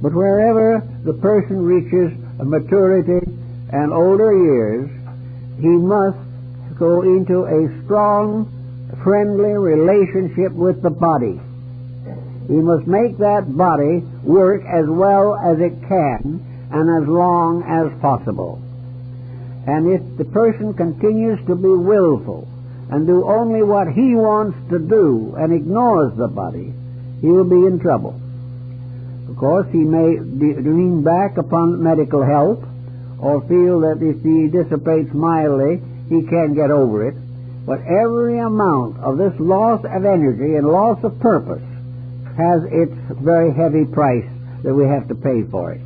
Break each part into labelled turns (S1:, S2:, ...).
S1: But wherever the person reaches maturity and older years, he must go into a strong, friendly relationship with the body. He must make that body work as well as it can and as long as possible. And if the person continues to be willful and do only what he wants to do and ignores the body, he will be in trouble. Of course, he may lean back upon medical help or feel that if he dissipates mildly, he can get over it. But every amount of this loss of energy and loss of purpose has its very heavy price that we have to pay for it.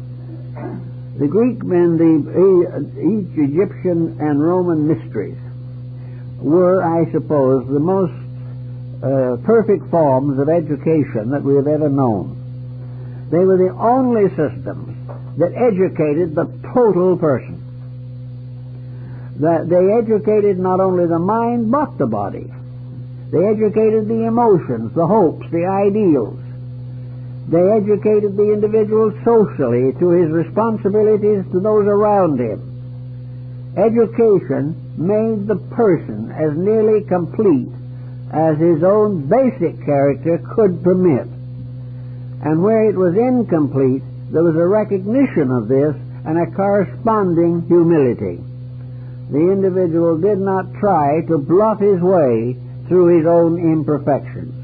S1: The Greek and the Egyptian and Roman mysteries were, I suppose, the most perfect forms of education that we have ever known. They were the only systems that educated the total person. That they educated not only the mind but the body. They educated the emotions, the hopes, the ideals. They educated the individual socially to his responsibilities to those around him. Education made the person as nearly complete as his own basic character could permit. And where it was incomplete, there was a recognition of this and a corresponding humility. The individual did not try to bluff his way through his own imperfections.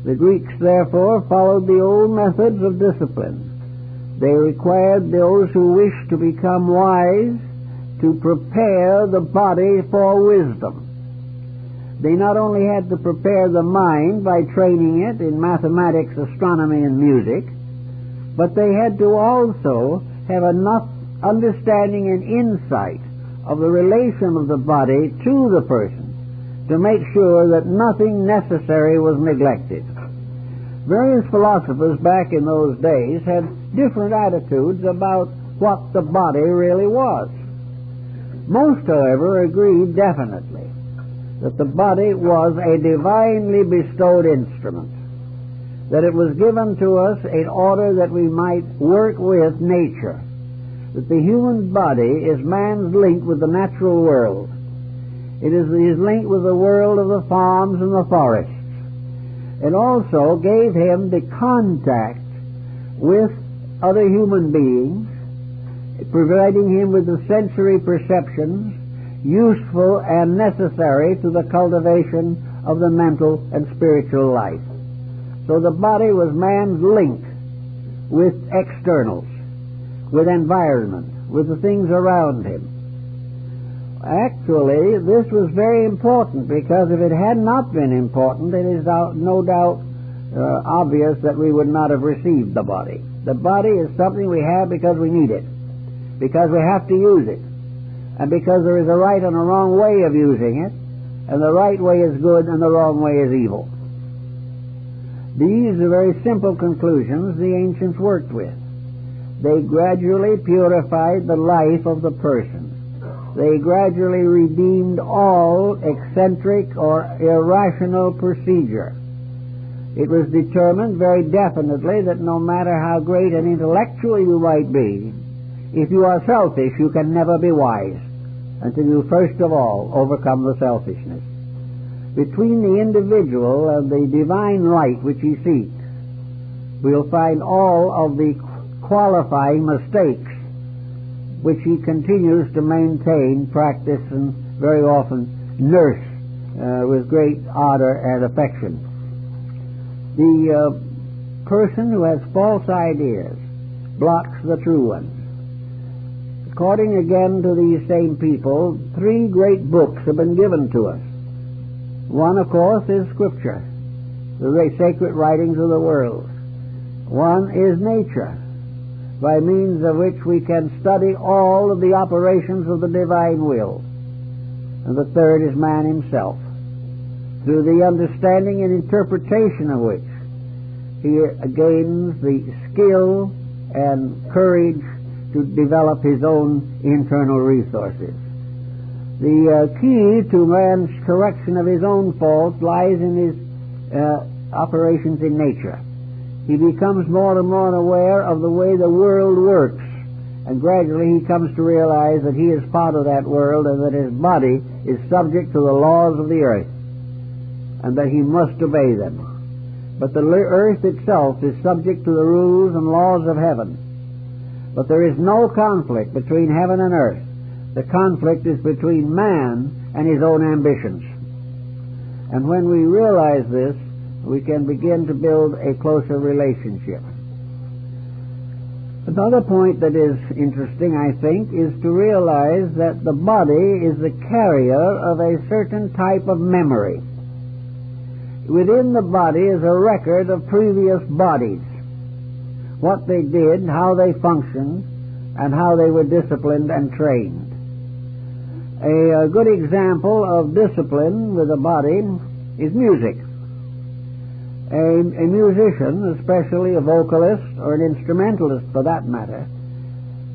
S1: The Greeks, therefore, followed the old methods of discipline. They required those who wished to become wise to prepare the body for wisdom. They not only had to prepare the mind by training it in mathematics, astronomy, and music, but they had to also have enough understanding and insight of the relation of the body to the person to make sure that nothing necessary was neglected. Various philosophers back in those days had different attitudes about what the body really was. Most, however, agreed definitely that the body was a divinely bestowed instrument, that it was given to us in order that we might work with nature, that the human body is man's link with the natural world. It is his link with the world of the farms and the forests. It also gave him the contact with other human beings, providing him with the sensory perceptions useful and necessary to the cultivation of the mental and spiritual life. So the body was man's link with externals, with environment, with the things around him. Actually, this was very important, because if it had not been important, it is no doubt obvious that we would not have received the body. The body is something we have because we need it, because we have to use it, and because there is a right and a wrong way of using it, and the right way is good and the wrong way is evil. These are very simple conclusions the ancients worked with. They gradually purified the life of the person. They gradually redeemed all eccentric or irrational procedure. It was determined very definitely that no matter how great an intellectual you might be, if you are selfish, you can never be wise until you first of all overcome the selfishness. Between the individual and the divine light which he seeks, we'll find all of the qualifying mistakes which he continues to maintain, practice, and very often nurse with great ardor and affection. The person who has false ideas blocks the true ones. According again to these same people, 3 great books have been given to us. One, of course, is Scripture, the great sacred writings of the world. One is nature, by means of which we can study all of the operations of the divine will. And the third is man himself, through the understanding and interpretation of which he gains the skill and courage to develop his own internal resources. The key to man's correction of his own faults lies in his operations in nature. he becomes more and more aware of the way the world works, and gradually he comes to realize that he is part of that world and that his body is subject to the laws of the earth, and that he must obey them. But the earth itself is subject to the rules and laws of heaven. But there is no conflict between heaven and earth. The conflict is between man and his own ambitions. And when we realize this, we can begin to build a closer relationship. Another point that is interesting, I think, is to realize that the body is the carrier of a certain type of memory. Within the body is a record of previous bodies, what they did, how they functioned, and how they were disciplined and trained. A good example of discipline with the body is music. A musician, especially a vocalist or an instrumentalist for that matter,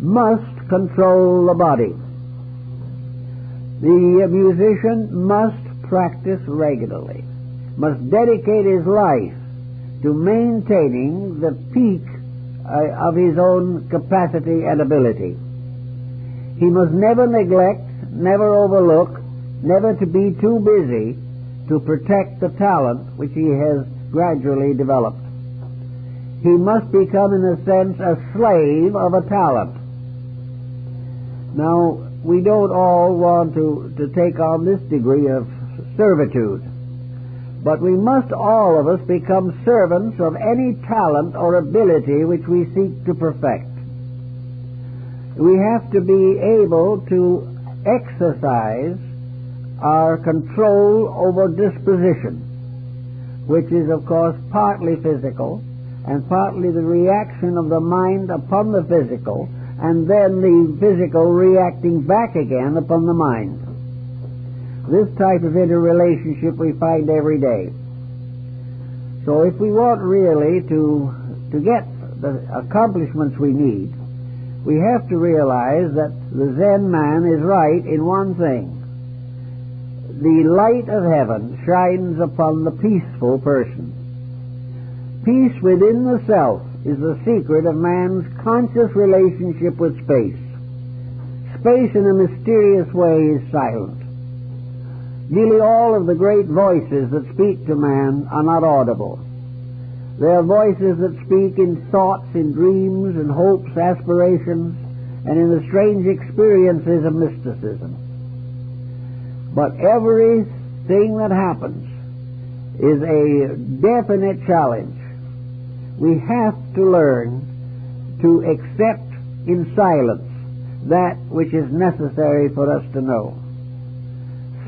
S1: must control the body. The musician must practice regularly, must dedicate his life to maintaining the peak of his own capacity and ability. He must never neglect, never overlook, never to be too busy to protect the talent which he has gradually developed. He must become, in a sense, a slave of a talent. Now, we don't all want to take on this degree of servitude, but we must all of us become servants of any talent or ability which we seek to perfect. We have to be able to exercise our control over disposition, which is, of course, partly physical and partly the reaction of the mind upon the physical, and then the physical reacting back again upon the mind. This type of interrelationship we find every day. So if we want really to get the accomplishments we need, we have to realize that the Zen man is right in one thing. The light of heaven shines upon the peaceful person. Peace within the self is the secret of man's conscious relationship with space. Space in a mysterious way is silent. Nearly all of the great voices that speak to man are not audible. They are voices that speak in thoughts, in dreams, in hopes, aspirations, and in the strange experiences of mysticism. But everything that happens is a definite challenge. We have to learn to accept in silence that which is necessary for us to know.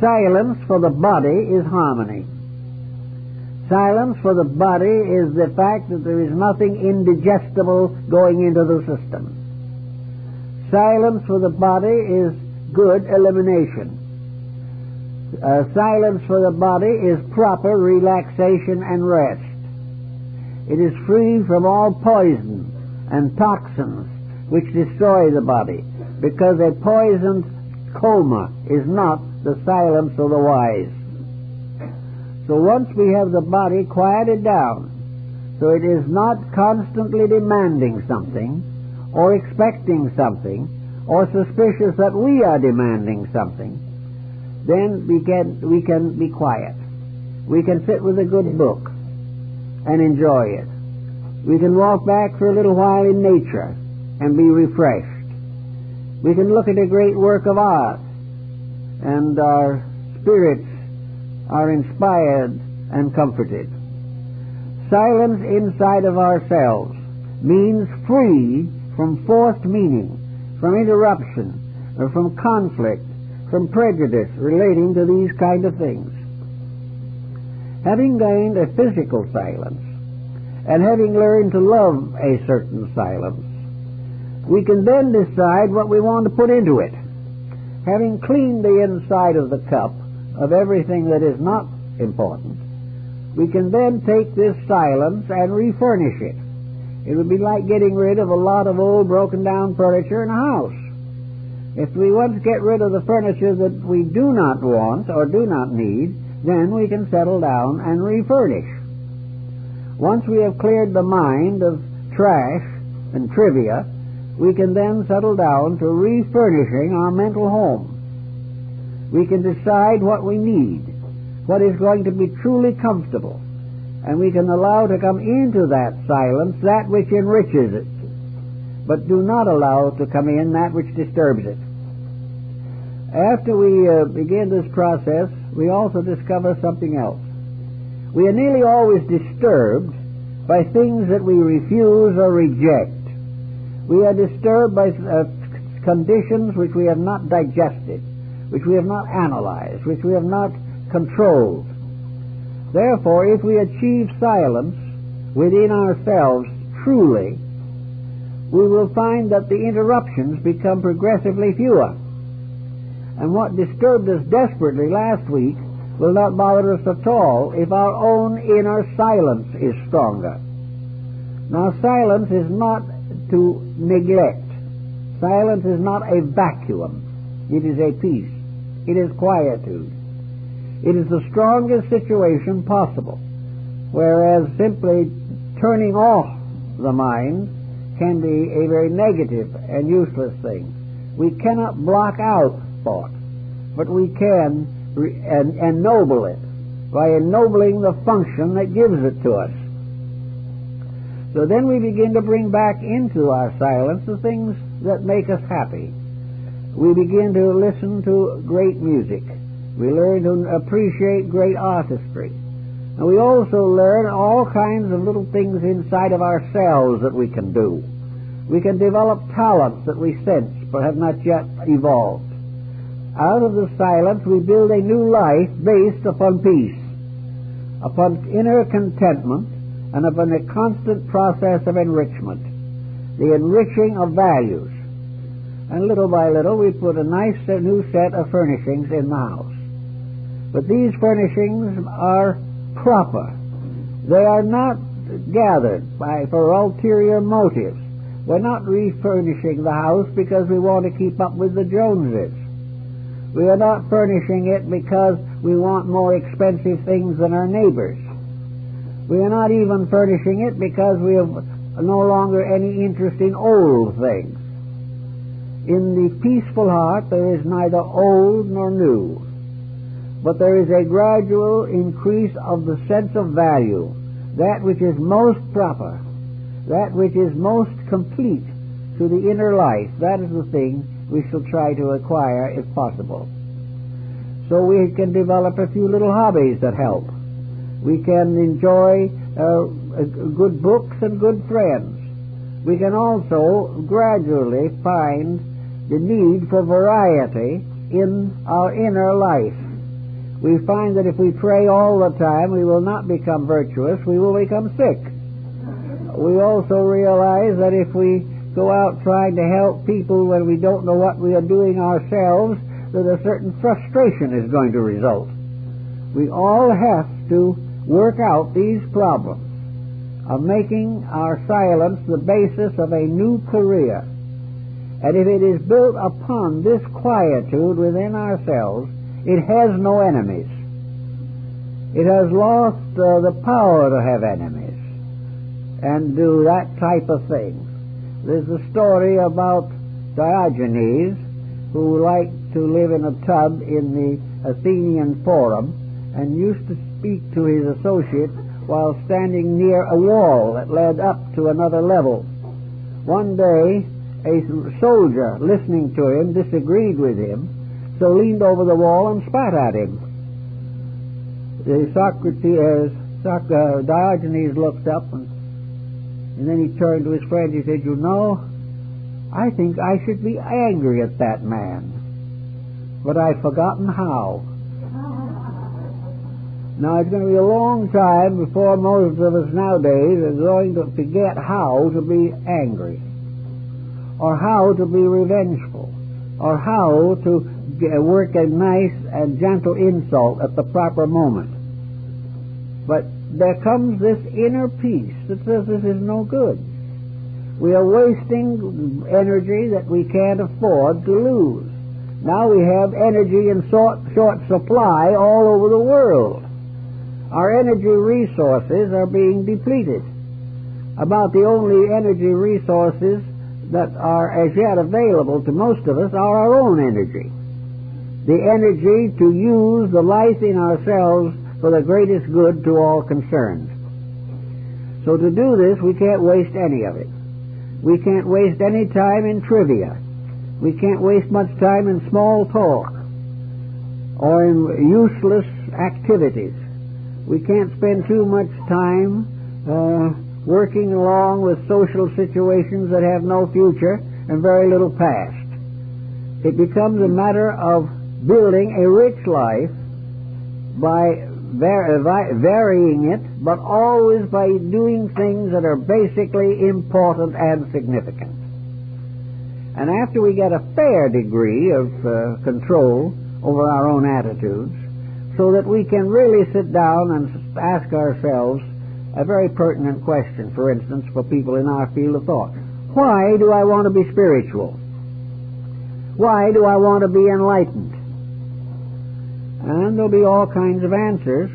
S1: Silence for the body is harmony. Silence for the body is the fact that there is nothing indigestible going into the system. Silence for the body is good elimination. Silence for the body is proper relaxation and rest. It is free from all poison and toxins which destroy the body, because a poisoned coma is not the silence of the wise. So once we have the body quieted down, so it is not constantly demanding something, or expecting something, or suspicious that we are demanding something, then we can be quiet. We can sit with a good book and enjoy it. We can walk back for a little while in nature and be refreshed. We can look at a great work of art, and our spirits are inspired and comforted. Silence inside of ourselves means free from forced meaning, from interruption, or from conflict, from prejudice relating to these kind of things. Having gained a physical silence, and having learned to love a certain silence, we can then decide what we want to put into it. Having cleaned the inside of the cup of everything that is not important, we can then take this silence and refurnish it. It would be like getting rid of a lot of old broken down furniture in a house. If we want to get rid of the furniture that we do not want or do not need, then we can settle down and refurnish. Once we have cleared the mind of trash and trivia, we can then settle down to refurnishing our mental home. We can decide what we need, what is going to be truly comfortable, and we can allow to come into that silence that which enriches it, but do not allow to come in that which disturbs it. After we begin this process, we also discover something else. We are nearly always disturbed by things that we refuse or reject. We are disturbed by conditions which we have not digested, which we have not analyzed, which we have not controlled. Therefore, if we achieve silence within ourselves truly, we will find that the interruptions become progressively fewer. And what disturbed us desperately last week will not bother us at all if our own inner silence is stronger. Now, silence is not to neglect. Silence is not a vacuum. It is a peace. It is quietude. It is the strongest situation possible, whereas simply turning off the mind can be a very negative and useless thing. We cannot block out thought, but we can ennoble it by ennobling the function that gives it to us. So then we begin to bring back into our silence the things that make us happy. We begin to listen to great music. We learn to appreciate great artistry. And we also learn all kinds of little things inside of ourselves that we can do. We can develop talents that we sense but have not yet evolved. Out of the silence we build a new life based upon peace, upon inner contentment, and upon a constant process of enrichment, the enriching of values. And little by little we put a nice new set of furnishings in the house. But these furnishings are proper. They are not gathered for ulterior motives. We're not refurnishing the house because we want to keep up with the Joneses. We are not furnishing it because we want more expensive things than our neighbors. We are not even furnishing it because we have no longer any interest in old things. In the peaceful heart there is neither old nor new, but there is a gradual increase of the sense of value, that which is most proper, that which is most complete to the inner life. That is the thing we shall try to acquire if possible. So we can develop a few little hobbies that help. We can enjoy good books and good friends. We can also gradually find the need for variety in our inner life. We find that if we pray all the time, we will not become virtuous, we will become sick. We also realize that if we go out trying to help people when we don't know what we are doing ourselves, that a certain frustration is going to result. We all have to work out these problems of making our silence the basis of a new career. And if it is built upon this quietude within ourselves, it has no enemies. It has lost the power to have enemies and do that type of thing. There's a story about Diogenes, who liked to live in a tub in the Athenian Forum and used to speak to his associate while standing near a wall that led up to another level. One day, a soldier listening to him disagreed with him, so leaned over the wall and spat at him. Diogenes looked up and then he turned to his friend. He said, "You know, I think I should be angry at that man, but I've forgotten how." Now, it's going to be a long time before most of us nowadays are going to forget how to be angry, or how to be revengeful, or how to work a nice and gentle insult at the proper moment. But there comes this inner peace that says this is no good. We are wasting energy that we can't afford to lose. Now we have energy in short supply all over the world. our energy resources are being depleted. About the only energy resources that are as yet available to most of us are our own energy. The energy to use the life in ourselves for the greatest good to all concerned. So to do this, we can't waste any of it. We can't waste any time in trivia. We can't waste much time in small talk or in useless activities. We can't spend too much time working along with social situations that have no future and very little past. It becomes a matter of building a rich life by varying it, but always by doing things that are basically important and significant. And after we get a fair degree of control over our own attitudes, so that we can really sit down and ask ourselves a very pertinent question, for instance, for people in our field of thought. Why do I want to be spiritual? Why do I want to be enlightened? And there'll be all kinds of answers,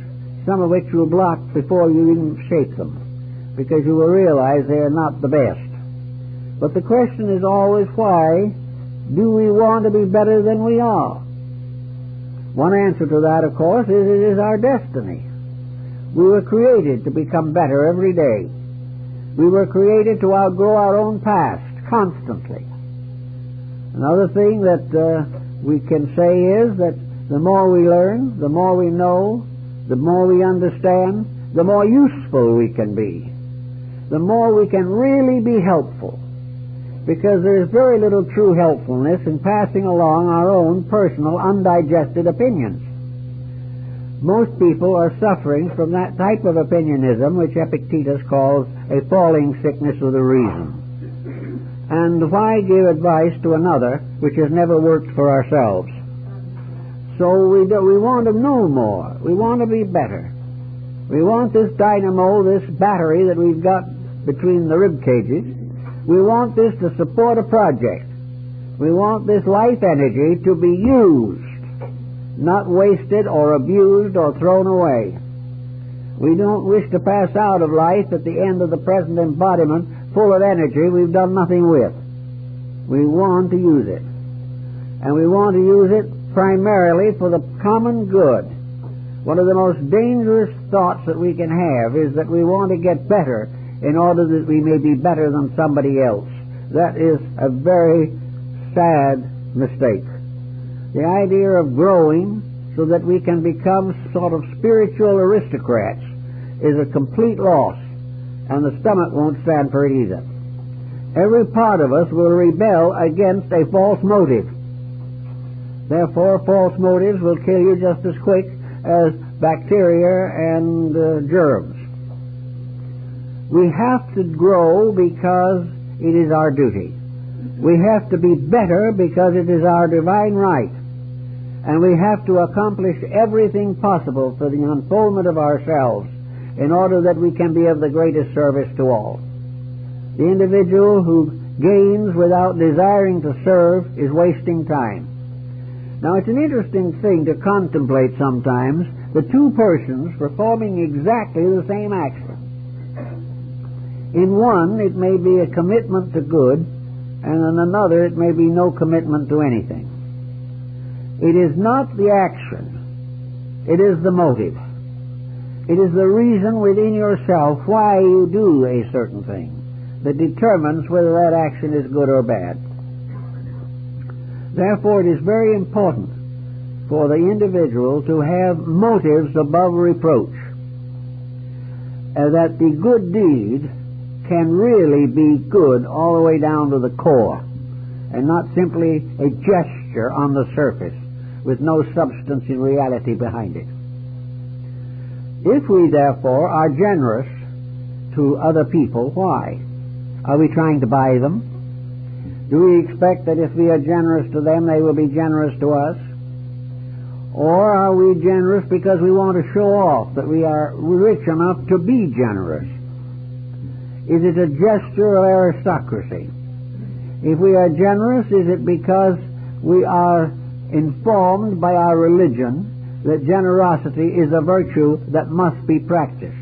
S1: some of which you'll block before you even shape them, because you will realize they're not the best. But the question is always, why do we want to be better than we are? One answer to that, of course, is it is our destiny. We were created to become better every day. We were created to outgrow our own past constantly. Another thing that we can say is that the more we learn, the more we know, the more we understand, the more useful we can be, the more we can really be helpful, because there is very little true helpfulness in passing along our own personal undigested opinions. Most people are suffering from that type of opinionism which Epictetus calls a falling sickness of the reason. And why give advice to another which has never worked for ourselves? So we want to know more. We want to be better. We want this dynamo, this battery that we've got between the rib cages. We want this to support a project. We want this life energy to be used, not wasted or abused or thrown away. We don't wish to pass out of life at the end of the present embodiment full of energy we've done nothing with. We want to use it. And we want to use it primarily for the common good. One of the most dangerous thoughts that we can have is that we want to get better in order that we may be better than somebody else. That is a very sad mistake. The idea of growing so that we can become sort of spiritual aristocrats is a complete loss, and the stomach won't stand for it either. Every part of us will rebel against a false motive. Therefore, false motives will kill you just as quick as bacteria and germs. We have to grow because it is our duty. We have to be better because it is our divine right. And we have to accomplish everything possible for the unfoldment of ourselves in order that we can be of the greatest service to all. The individual who gains without desiring to serve is wasting time. Now, it's an interesting thing to contemplate sometimes the two persons performing exactly the same action. In one, it may be a commitment to good, and in another, it may be no commitment to anything. It is not the action. It is the motive. It is the reason within yourself why you do a certain thing that determines whether that action is good or bad. Therefore, it is very important for the individual to have motives above reproach, that the good deed can really be good all the way down to the core, and not simply a gesture on the surface with no substance in reality behind it. If we, therefore, are generous to other people, why? Are we trying to buy them? Do we expect that if we are generous to them, they will be generous to us? Or are we generous because we want to show off that we are rich enough to be generous? Is it a gesture of aristocracy? If we are generous, is it because we are informed by our religion that generosity is a virtue that must be practiced.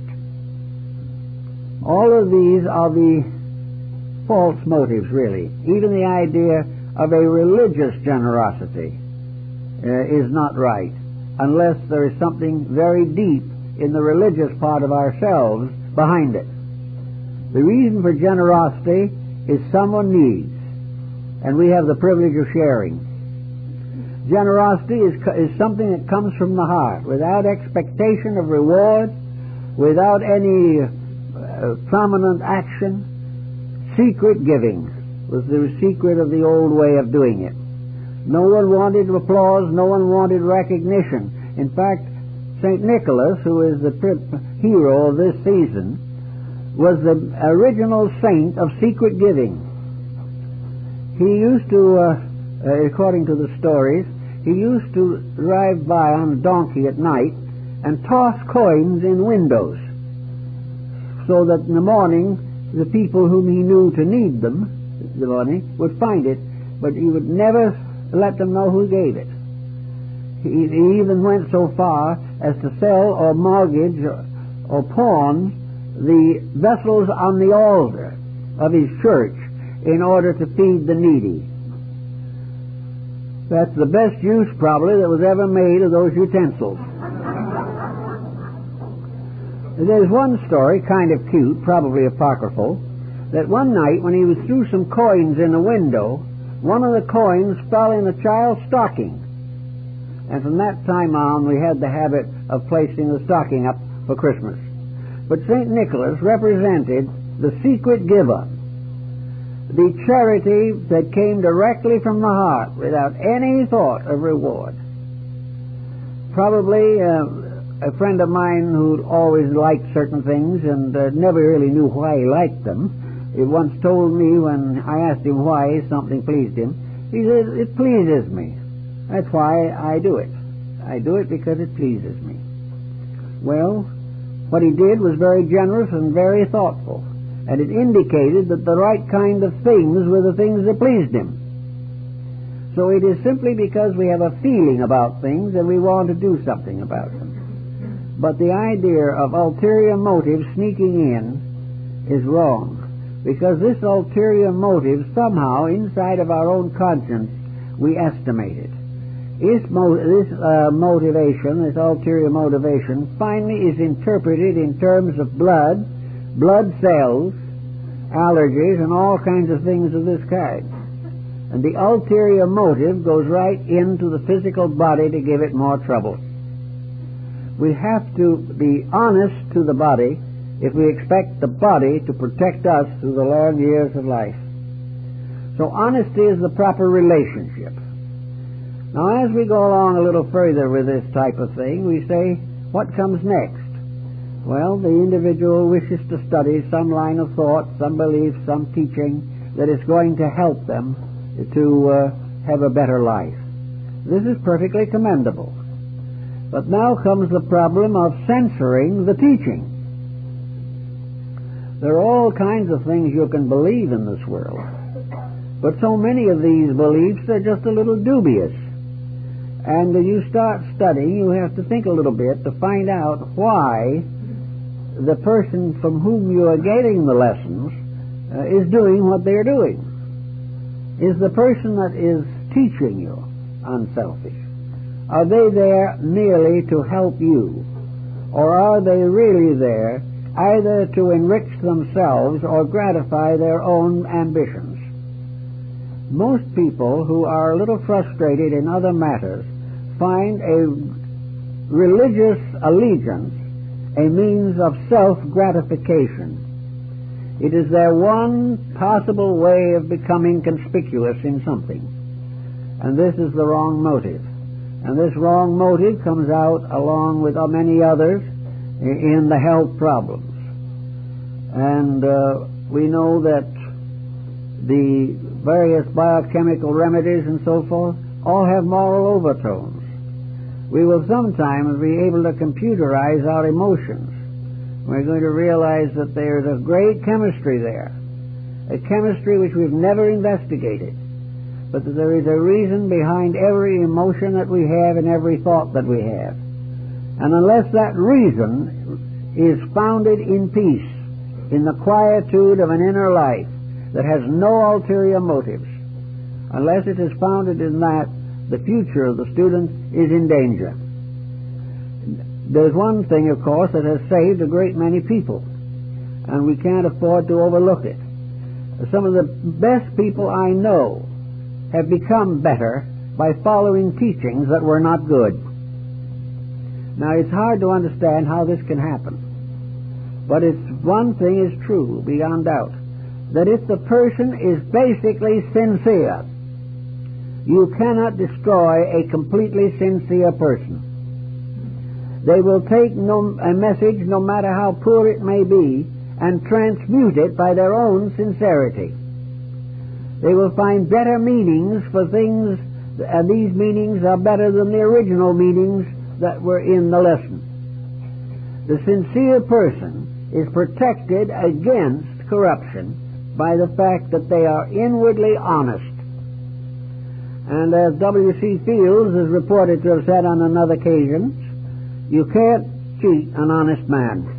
S1: All of these are the false motives, really. Even the idea of a religious generosity is not right, unless there is something very deep in the religious part of ourselves behind it. The reason for generosity is someone needs, and we have the privilege of sharing. Generosity is something that comes from the heart, without expectation of reward, without any prominent action. Secret giving was the secret of the old way of doing it. No one wanted applause, no one wanted recognition. In fact, St. Nicholas, who is the hero of this season, was the original saint of secret giving. He used to, according to the stories, he used to drive by on a donkey at night and toss coins in windows, so that in the morning the people whom he knew to need them, the money, would find it, but he would never let them know who gave it. He even went so far as to sell or mortgage or pawn the vessels on the altar of his church in order to feed the needy. That's the best use, probably, that was ever made of those utensils. There's one story, kind of cute, probably apocryphal, that one night when he was threw some coins in a window, one of the coins fell in a child's stocking. And from that time on, we had the habit of placing the stocking up for Christmas. But St. Nicholas represented the secret giver, the charity that came directly from the heart without any thought of reward. Probably a friend of mine who always liked certain things and never really knew why he liked them, he once told me when I asked him why something pleased him, he said, "It pleases me. That's why I do it. I do it because it pleases me." Well, what he did was very generous and very thoughtful, and it indicated that the right kind of things were the things that pleased him. So it is simply because we have a feeling about things and we want to do something about them. But the idea of ulterior motive sneaking in is wrong, because this ulterior motive somehow inside of our own conscience we estimate it. This motivation, this ulterior motivation, finally is interpreted in terms of blood cells, allergies, and all kinds of things of this kind. And the ulterior motive goes right into the physical body to give it more trouble. We have to be honest to the body if we expect the body to protect us through the long years of life. So honesty is the proper relationship. Now, as we go along a little further with this type of thing, we say, what comes next? Well, the individual wishes to study some line of thought, some belief, some teaching that is going to help them to have a better life. This is perfectly commendable. But now comes the problem of censoring the teaching. There are all kinds of things you can believe in this world, but so many of these beliefs are just a little dubious. And when you start studying, you have to think a little bit to find out why the person from whom you are getting the lessons is doing what they're doing. Is the person that is teaching you unselfish? Are they there merely to help you? Or are they really there either to enrich themselves or gratify their own ambitions? Most people who are a little frustrated in other matters find a religious allegiance a means of self-gratification. It is their one possible way of becoming conspicuous in something. And this is the wrong motive. And this wrong motive comes out along with many others in the health problems. And we know that the various biochemical remedies and so forth all have moral overtones. We will sometimes be able to computerize our emotions. We're going to realize that there's a great chemistry there, a chemistry which we've never investigated, but that there is a reason behind every emotion that we have and every thought that we have. And unless that reason is founded in peace, in the quietude of an inner life that has no ulterior motives, unless it is founded in that, the future of the student is in danger. There's one thing, of course, that has saved a great many people, and we can't afford to overlook it. Some of the best people I know have become better by following teachings that were not good. Now, it's hard to understand how this can happen, but one thing is true, beyond doubt, that if the person is basically sincere, you cannot destroy a completely sincere person. They will take a message, no matter how poor it may be, and transmute it by their own sincerity. They will find better meanings for things, and these meanings are better than the original meanings that were in the lesson. The sincere person is protected against corruption by the fact that they are inwardly honest. And as W.C. Fields is reported to have said on another occasion, you can't cheat an honest man.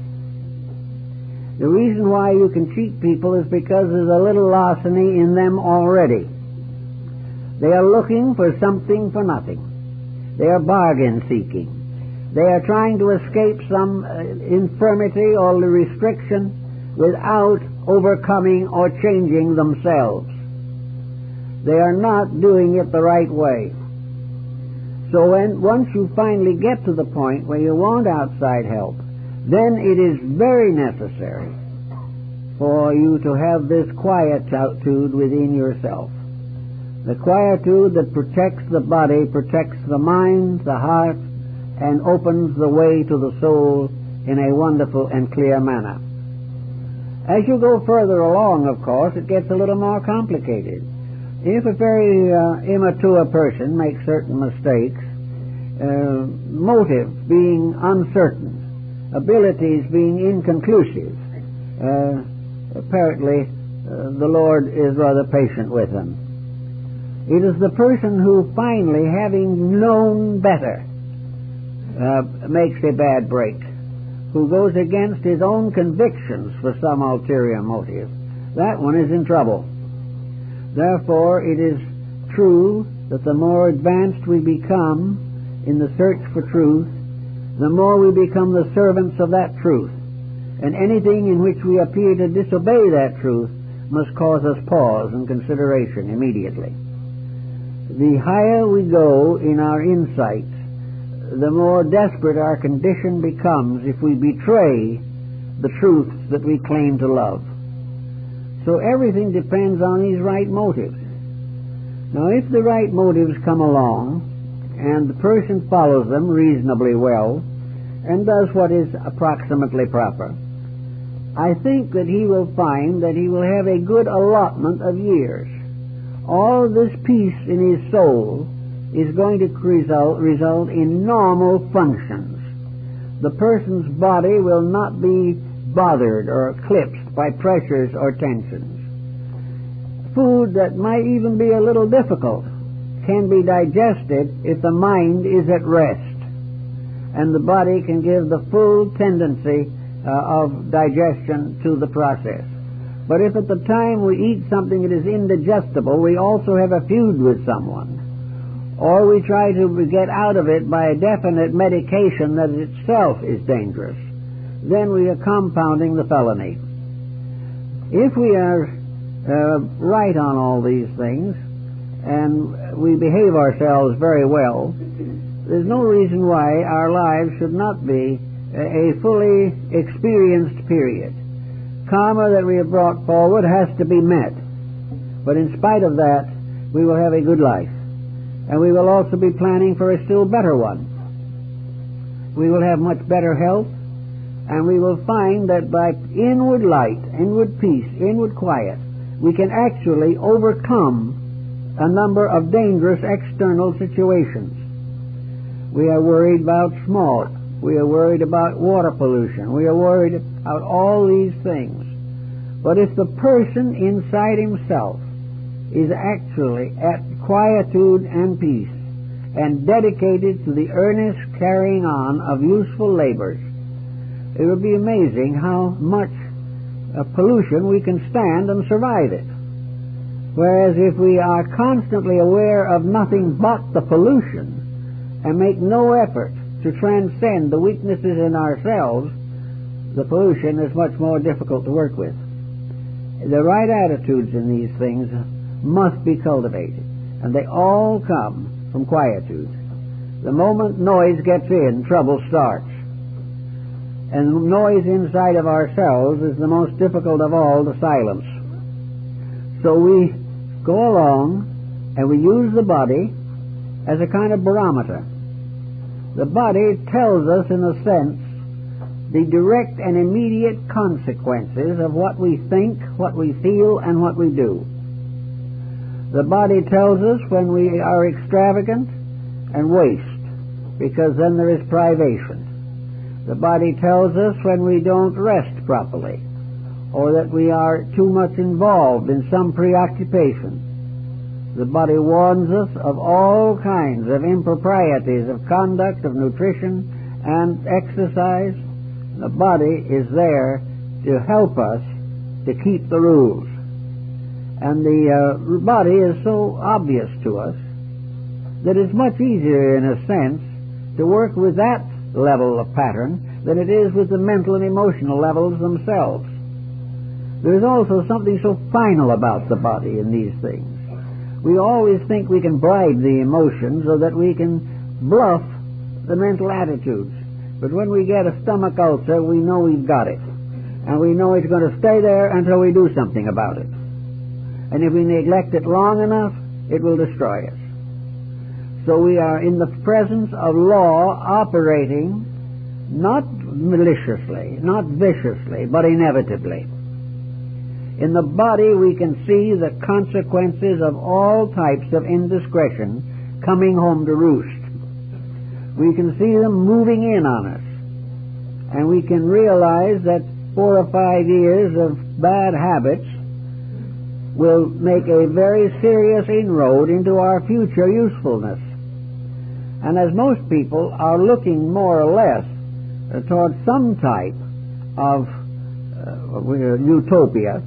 S1: The reason why you can cheat people is because there's a little larceny in them already. They are looking for something for nothing. They are bargain seeking. They are trying to escape some infirmity or restriction without overcoming or changing themselves. They are not doing it the right way. So once you finally get to the point where you want outside help, then it is very necessary for you to have this quietude within yourself. The quietude that protects the body, protects the mind, the heart, and opens the way to the soul in a wonderful and clear manner. As you go further along, of course, it gets a little more complicated. If a very immature person makes certain mistakes, motive being uncertain, abilities being inconclusive, apparently the Lord is rather patient with them. It is the person who finally, having known better, makes a bad break, who goes against his own convictions for some ulterior motive. That one is in trouble. Therefore, it is true that the more advanced we become in the search for truth, the more we become the servants of that truth. And anything in which we appear to disobey that truth must cause us pause and consideration immediately. The higher we go in our insights, the more desperate our condition becomes if we betray the truths that we claim to love. So everything depends on these right motives. Now, if the right motives come along, and the person follows them reasonably well, and does what is approximately proper, I think that he will find that he will have a good allotment of years. All this peace in his soul is going to result in normal functions. The person's body will not be bothered or eclipsed by pressures or tensions. Food that might even be a little difficult can be digested if the mind is at rest, and the body can give the full tendency of digestion to the process. But if at the time we eat something that is indigestible, we also have a feud with someone, or we try to get out of it by a definite medication that itself is dangerous, then we are compounding the felony. If we are right on all these things, and we behave ourselves very well, there's no reason why our lives should not be a fully experienced period. Karma that we have brought forward has to be met, but in spite of that, we will have a good life, and we will also be planning for a still better one. We will have much better health, and we will find that by inward light, inward peace, inward quiet, we can actually overcome a number of dangerous external situations. We are worried about smoke. We are worried about water pollution. We are worried about all these things. But if the person inside himself is actually at quietude and peace, and dedicated to the earnest carrying on of useful labors, it would be amazing how much pollution we can stand and survive it. Whereas if we are constantly aware of nothing but the pollution and make no effort to transcend the weaknesses in ourselves, the pollution is much more difficult to work with. The right attitudes in these things must be cultivated, and they all come from quietude. The moment noise gets in, trouble starts. And noise inside of ourselves is the most difficult of all to silence. So we go along and we use the body as a kind of barometer. The body tells us, in a sense, the direct and immediate consequences of what we think, what we feel, and what we do. The body tells us when we are extravagant and waste, because then there is privation. The body tells us when we don't rest properly, or that we are too much involved in some preoccupation. The body warns us of all kinds of improprieties of conduct, of nutrition, and exercise. The body is there to help us to keep the rules. And the body is so obvious to us that it's much easier, in a sense, to work with that level of pattern than it is with the mental and emotional levels themselves. There is also something so final about the body in these things. We always think we can bribe the emotions or that we can bluff the mental attitudes. But when we get a stomach ulcer, we know we've got it. And we know it's going to stay there until we do something about it. And if we neglect it long enough, it will destroy us. So we are in the presence of law operating not maliciously, not viciously, but inevitably. In the body we can see the consequences of all types of indiscretion coming home to roost. We can see them moving in on us. And we can realize that 4 or 5 years of bad habits will make a very serious inroad into our future usefulness. And as most people are looking more or less towards some type of utopia,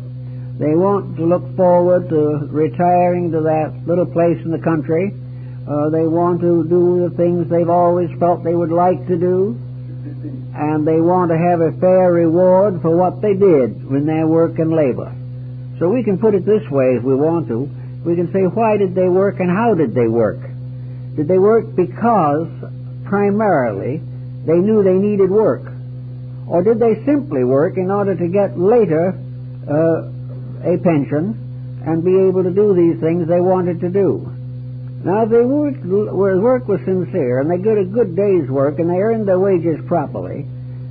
S1: they want to look forward to retiring to that little place in the country. They want to do the things they've always felt they would like to do. And they want to have a fair reward for what they did in their work and labor. So we can put it this way if we want to. We can say, why did they work and how did they work? Did they work because, primarily, they knew they needed work? Or did they simply work in order to get later a pension and be able to do these things they wanted to do? Now, if their work was sincere and they did a good day's work and they earned their wages properly,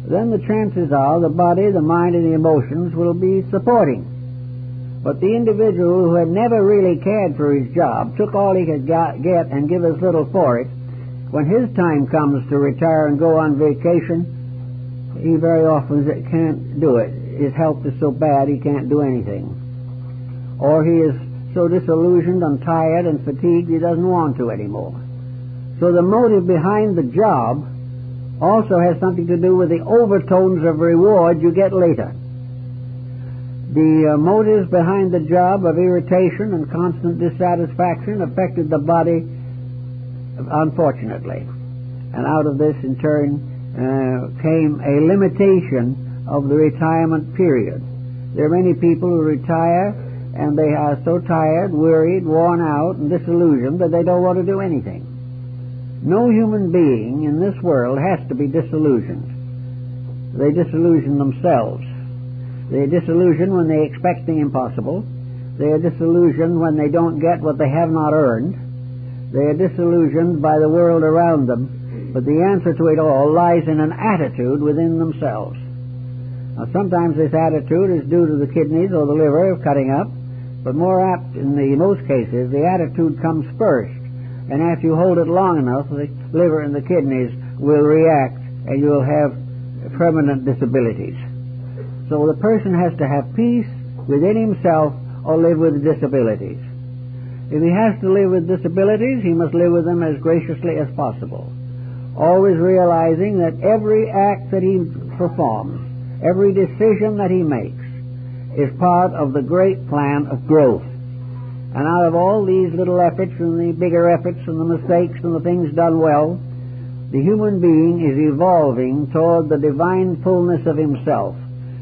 S1: then the chances are the body, the mind, and the emotions will be supporting. But the individual who had never really cared for his job, took all he could get and give as little for it, when his time comes to retire and go on vacation, he very often can't do it. His health is so bad he can't do anything. Or he is so disillusioned and tired and fatigued he doesn't want to anymore. So the motive behind the job also has something to do with the overtones of reward you get later. The motives behind the job of irritation and constant dissatisfaction affected the body, unfortunately. And out of this, in turn, came a limitation of the retirement period. There are many people who retire and they are so tired, worried, worn out, and disillusioned that they don't want to do anything. No human being in this world has to be disillusioned. They disillusion themselves. They are disillusioned when they expect the impossible. They are disillusioned when they don't get what they have not earned. They are disillusioned by the world around them. But the answer to it all lies in an attitude within themselves. Now, sometimes this attitude is due to the kidneys or the liver cutting up, but more apt in most cases, the attitude comes first. And after you hold it long enough, the liver and the kidneys will react, and you'll have permanent disabilities. So the person has to have peace within himself or live with disabilities. If he has to live with disabilities, he must live with them as graciously as possible, always realizing that every act that he performs, every decision that he makes, is part of the great plan of growth. And out of all these little efforts and the bigger efforts and the mistakes and the things done well, the human being is evolving toward the divine fullness of himself,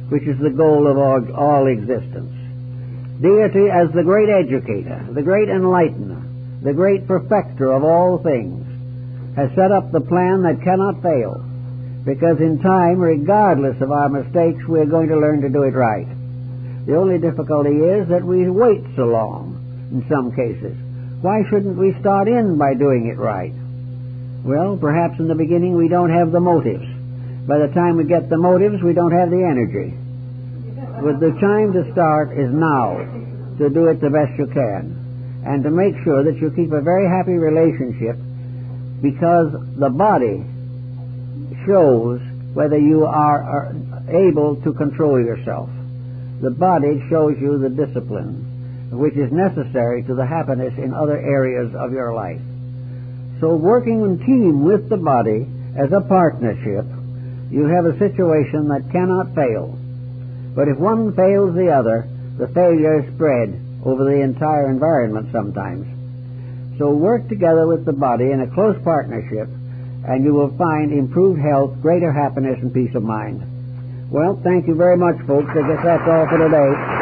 S1: which is the goal of all existence. Deity as the great educator, the great enlightener, the great perfecter of all things, has set up the plan that cannot fail, because in time, regardless of our mistakes, we're going to learn to do it right. The only difficulty is that we wait so long in some cases. Why shouldn't we start in by doing it right? Well, perhaps in the beginning we don't have the motives. By the time we get the motives, we don't have the energy. But the time to start is now, to do it the best you can, and to make sure that you keep a very happy relationship, because the body shows whether you are able to control yourself. The body shows you the discipline which is necessary to the happiness in other areas of your life. So working in team with the body as a partnership, you have a situation that cannot fail. But if one fails the other, the failure is spread over the entire environment sometimes. So work together with the body in a close partnership, and you will find improved health, greater happiness, and peace of mind. Well, thank you very much, folks. I guess that's all for today.